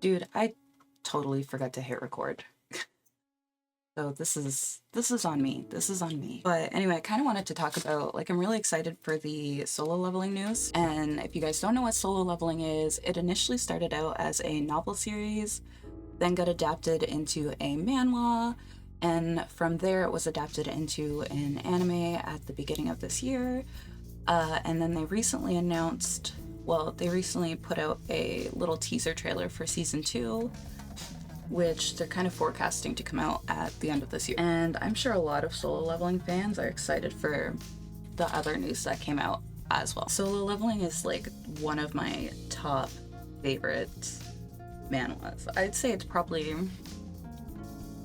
Dude, I totally forgot to hit record. So this is on me. This is on me. But anyway, I kind of wanted to talk about, like, I'm really excited for the solo leveling news. And if you guys don't know what solo leveling is, it initially started out as a novel series, then got adapted into a manhwa, and from there it was adapted into an anime at the beginning of this year. And then they recently announced, well, they recently put out a little teaser trailer for season 2, which they're kind of forecasting to come out at the end of this year. And I'm sure a lot of solo leveling fans are excited for the other news that came out as well. Solo leveling is like one of my top favorite manhwas. I'd say it's probably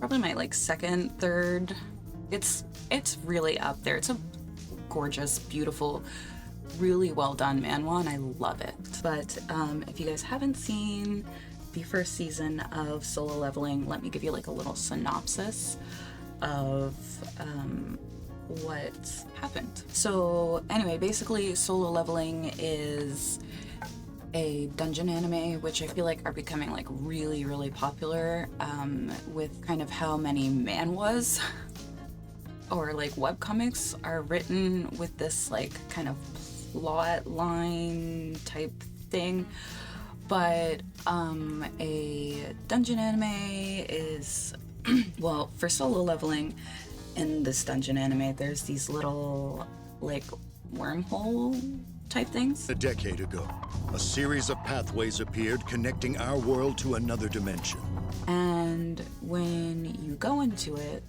my like second, third. It's really up there. It's a gorgeous, beautiful, really well done manhwa, and I love it. But if you guys haven't seen the first season of Solo Leveling, let me give you like a little synopsis of what happened. So anyway, basically Solo Leveling is a dungeon anime, which I feel like are becoming like really, really popular with kind of how many manhwas or like webcomics are written with this like kind of plot line type thing. But a dungeon anime is, well, for solo leveling in this dungeon anime, there's these little like wormhole type things. A decade ago, a series of pathways appeared connecting our world to another dimension. And when you go into it,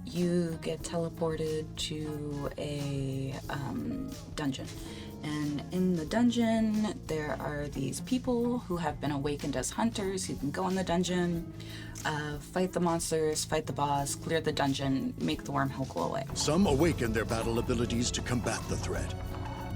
you get teleported to a dungeon. And in the dungeon, there are these people who have been awakened as hunters who can go in the dungeon, fight the monsters, fight the boss, clear the dungeon, make the wormhole go away. Some awaken their battle abilities to combat the threat.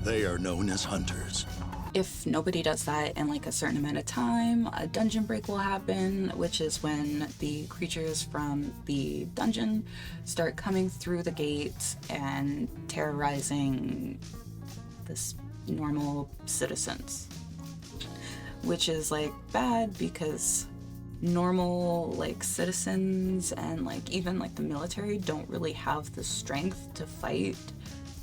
They are known as hunters. If nobody does that in like a certain amount of time, a dungeon break will happen, which is when the creatures from the dungeon start coming through the gates and terrorizing this normal citizens, which is like bad because normal like citizens and like even like the military don't really have the strength to fight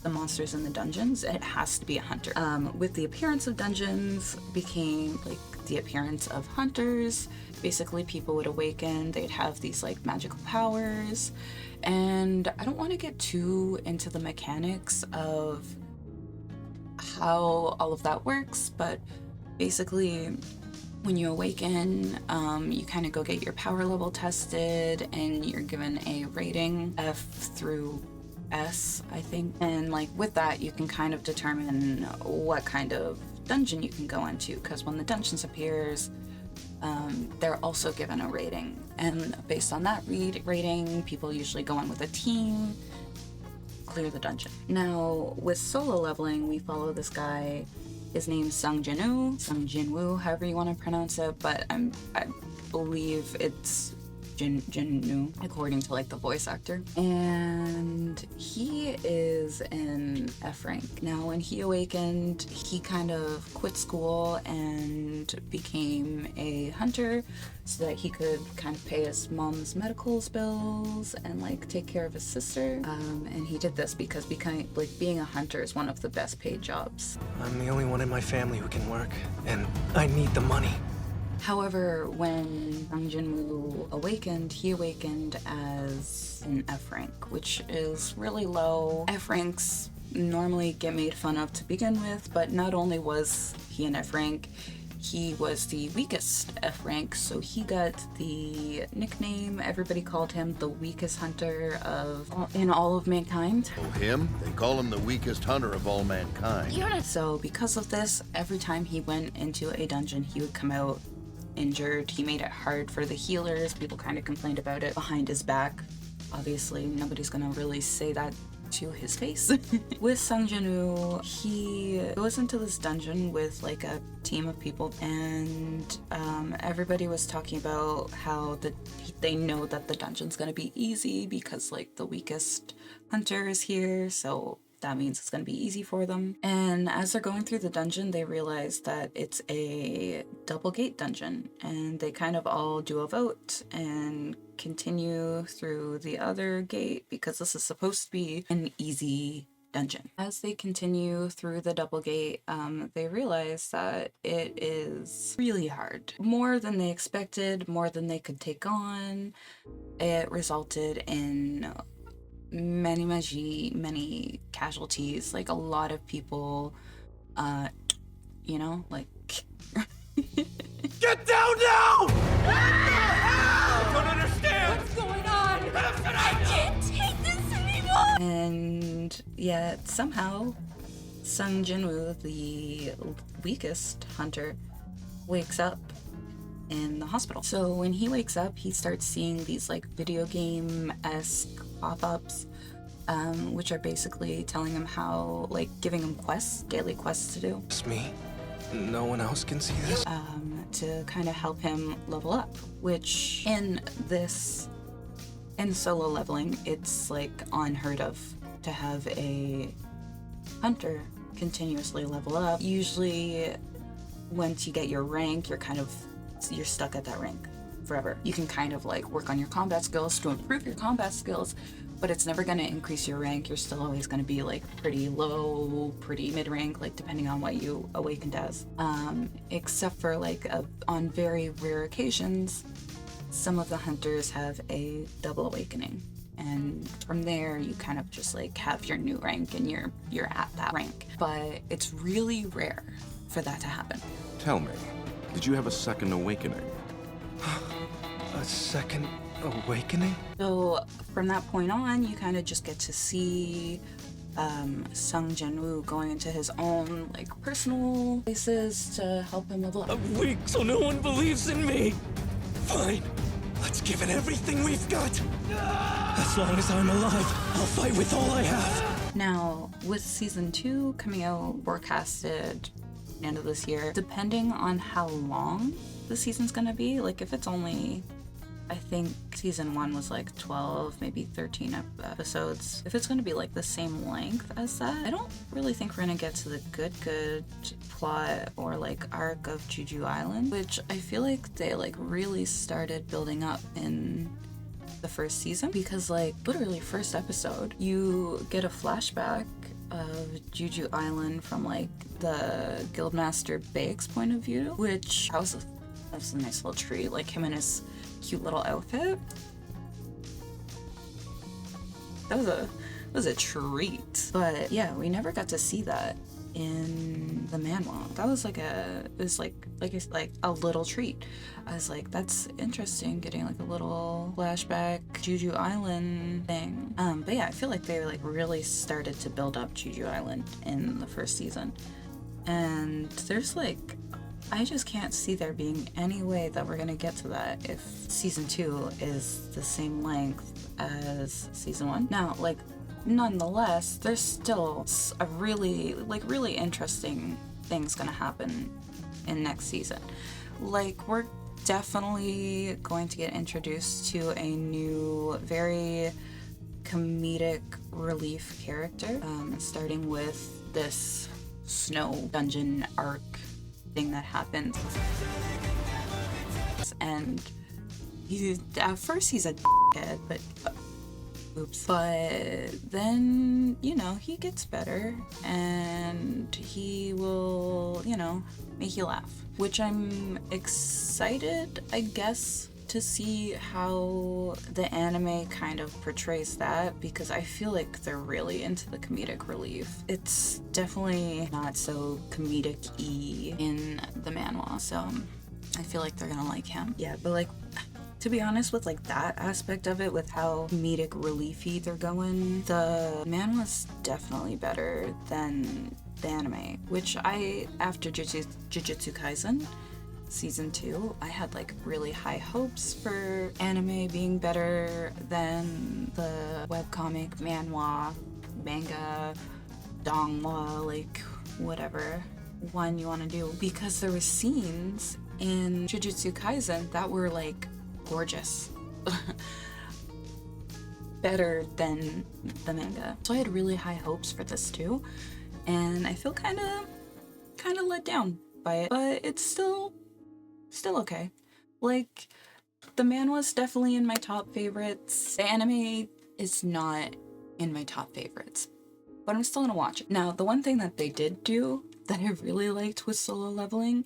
the monsters in the dungeons. It has to be a hunter. With the appearance of dungeons became like the appearance of hunters. Basically people would awaken, they'd have these like magical powers, and I don't want to get too into the mechanics of how all of that works, but basically when you awaken, you kind of go get your power level tested and you're given a rating F through S, I think. And like with that, you can kind of determine what kind of dungeon you can go into, because when the dungeons appears, they're also given a rating. And based on that rating, people usually go in with a team, clear the dungeon. Now, with solo leveling, we follow this guy. His name's Sung Jinwoo, however you want to pronounce it, but I believe it's Jinwoo, according to like the voice actor. And he is an F rank. Now, when he awakened, he kind of quit school and became a hunter so that he could kind of pay his mom's medical bills and like take care of his sister. And he did this because being a hunter is one of the best paid jobs. I'm the only one in my family who can work, and I need the money. However, when Sung Jinwoo awakened, he awakened as an F rank, which is really low. F ranks normally get made fun of to begin with, but not only was he an F rank, he was the weakest F rank, so he got the nickname, everybody called him the weakest hunter in all of mankind. Oh, him? They call him the weakest hunter of all mankind. So because of this, every time he went into a dungeon, he would come out injured. He made it hard for the healers. People kind of complained about it behind his back. Obviously, nobody's gonna really say that to his face. With Sung Jinwoo, he goes into this dungeon with like a team of people, and everybody was talking about how they know that the dungeon's gonna be easy because like the weakest hunter is here, so that means it's going to be easy for them. And as they're going through the dungeon, they realize that it's a double gate dungeon, and they kind of all do a vote and continue through the other gate because this is supposed to be an easy dungeon. As they continue through the double gate, they realize that it is really hard. More than they expected, more than they could take on. It resulted in many casualties. Like, a lot of people, you know, like... Get down now! I don't understand! What's going on? I can't take this anymore! And yet, somehow, Sung Jinwoo, the weakest hunter, wakes up in the hospital. So when he wakes up, he starts seeing these like video game-esque pop-ups, which are basically telling him how, like, giving him quests, daily quests to do. It's me? No one else can see this? To kind of help him level up, which in solo leveling, it's like unheard of to have a hunter continuously level up. Usually once you get your rank, you're stuck at that rank forever. You can kind of like work on your combat skills to improve your combat skills, but it's never going to increase your rank. You're still always going to be like pretty low, pretty mid-rank, like depending on what you awakened as. Except for like on very rare occasions, some of the hunters have a double awakening. And from there, you kind of just like have your new rank and you're at that rank. But it's really rare for that to happen. Tell me, did you have a second awakening? A second awakening? So from that point on, you kind of just get to see Sung Jinwoo going into his own like personal places to help him level up. I'm weak, so no one believes in me. Fine, let's give it everything we've got. As long as I'm alive, I'll fight with all I have. Now, with season 2 coming out forecasted end of this year, depending on how long the season's gonna be, like if it's only, I think season 1 was like 12, maybe 13 episodes. If it's going to be like the same length as that, I don't really think we're going to get to the good plot or like arc of Jeju Island, which I feel like they like really started building up in the first season, because like literally first episode, you get a flashback of Jeju Island from like the Guildmaster Baek's point of view, which that was a nice little treat, like him and his cute little outfit. That was a treat. But yeah, we never got to see that in the manhwa. That was like a little treat. I was like, that's interesting, getting like a little flashback Jeju Island thing. But yeah, I feel like they like really started to build up Jeju Island in the first season. And there's like, I just can't see there being any way that we're gonna get to that if season 2 is the same length as season 1. Now, like, nonetheless, there's still a really interesting things gonna happen in next season. Like, we're definitely going to get introduced to a new, very comedic relief character, starting with this snow dungeon arc thing that happens. And at first he's a dickhead, but oops. But then, you know, he gets better and he will, you know, make you laugh. Which I'm excited, I guess, to see how the anime kind of portrays that, because I feel like they're really into the comedic relief. It's definitely not so comedic-y in the manhwa, so I feel like they're gonna like him. Yeah, but like, to be honest, with like that aspect of it, with how comedic reliefy they're going, the manhwa's definitely better than the anime, which after Jujutsu Kaisen season 2, I had like really high hopes for anime being better than the webcomic, manhwa, manga, donghua, like whatever one you want to do, because there were scenes in Jujutsu Kaisen that were like gorgeous. better than the manga. So I had really high hopes for this too, and I feel kind of let down by it, but it's still okay. Like, the manhwa's definitely in my top favorites. The anime is not in my top favorites, but I'm still gonna watch it. Now, the one thing that they did do that I really liked with Solo Leveling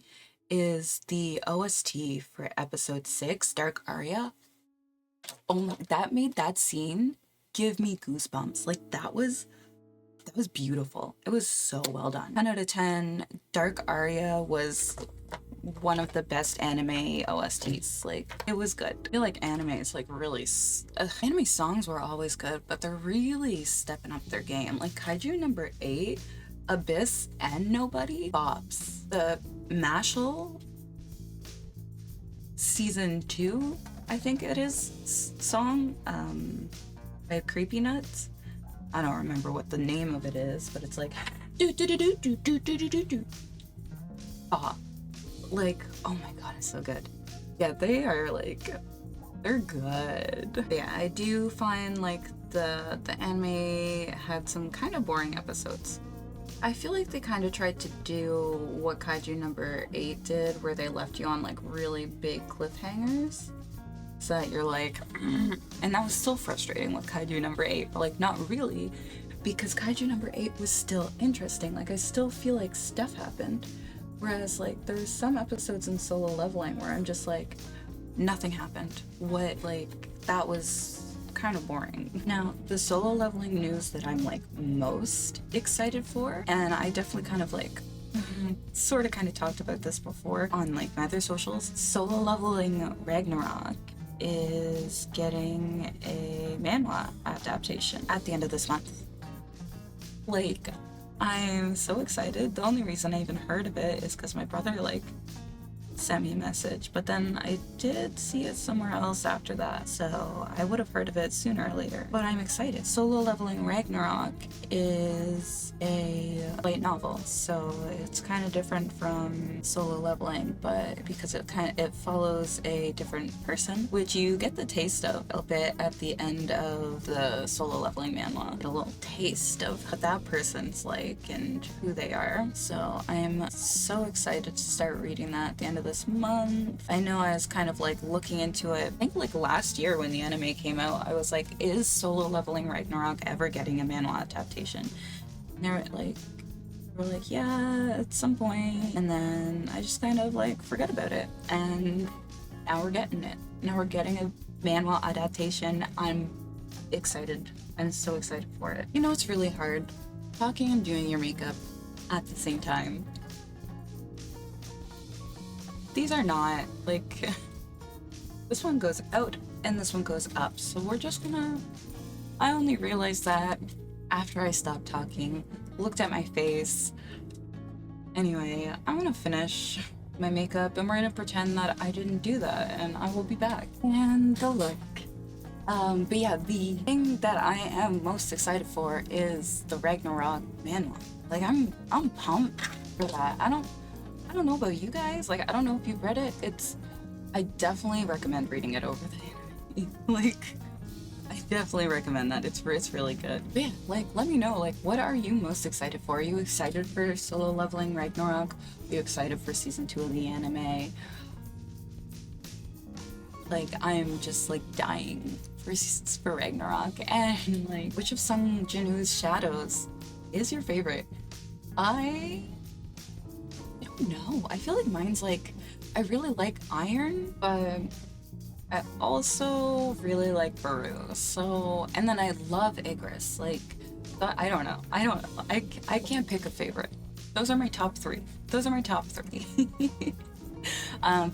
is the OST for episode 6, Dark Aria. Oh my, that made that scene give me goosebumps. Like, that was beautiful. It was so well done. 10 out of 10. Dark Aria was one of the best anime OSTs. Like, it was good. I feel like anime is like really anime songs were always good, but they're really stepping up their game. Like Kaiju number 8, Abyss and Nobody bops. The Mashal season 2, I think it is, song by Creepy Nuts. I don't remember what the name of it is, but it's like do do do do do do do do do. Ah, like, oh my god, it's so good. Yeah, they are like, they're good. Yeah, I do find like the anime had some kind of boring episodes. I feel like they kind of tried to do what Kaiju number 8 did, where they left you on like really big cliffhangers. So that you're like, and that was still frustrating with Kaiju number 8, but like not really, because Kaiju number 8 was still interesting. Like, I still feel like stuff happened. Whereas like there's some episodes in Solo Leveling where I'm just like, nothing happened. What, like, that was kind of boring. Now, the Solo Leveling news that I'm like most excited for, and I definitely kind of like sort of kind of talked about this before on like my other socials, Solo Leveling Ragnarok is getting a manhwa adaptation at the end of this month. Like, I'm so excited. The only reason I even heard of it is because my brother like sent me a message, but then I did see it somewhere else after that, so I would have heard of it sooner or later. But I'm excited. Solo Leveling Ragnarok is a light novel, so it's kind of different from Solo Leveling, but because it follows a different person, which you get the taste of a bit at the end of the Solo Leveling manhwa. Get a little taste of what that person's like and who they are. So I'm so excited to start reading that at the end of this month. I know I was kind of like looking into it. I think like last year when the anime came out, I was like, is Solo Leveling Ragnarok ever getting a manhwa adaptation? And they were like, yeah, at some point. And then I just kind of like forgot about it. And now we're getting it. Now we're getting a manhwa adaptation. I'm excited. I'm so excited for it. You know, it's really hard talking and doing your makeup at the same time. These are not, like, this one goes out and this one goes up. So we're just gonna, I only realized that after I stopped talking, looked at my face. Anyway, I'm gonna finish my makeup and we're gonna pretend that I didn't do that and I will be back. And the look. But yeah, the thing that I am most excited for is the Ragnarok manhwa. Like, I'm pumped for that. I don't know about you guys. Like, I don't know if you've read it. I definitely recommend reading it over the anime. Like, I definitely recommend that. It's really good. But yeah, like, let me know, like, what are you most excited for? Are you excited for Solo Leveling Ragnarok? Are you excited for season 2 of the anime? Like, I'm just like dying for Ragnarok. And like, which of Sung Jin-woo's shadows is your favorite? I don't know. I feel like mine's like, I really like Iron, but I also really like Baru. So, and then I love Igris. Like, but I don't know. I can't pick a favorite. Those are my top 3. But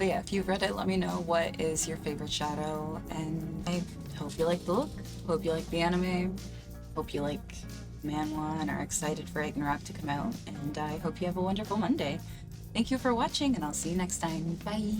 yeah, if you've read it, let me know what is your favorite shadow. And I hope you like the look. Hope you like the anime. Hope you like manhwa and are excited for Ragnarok to come out. And I hope you have a wonderful Monday. Thank you for watching, and I'll see you next time. Bye!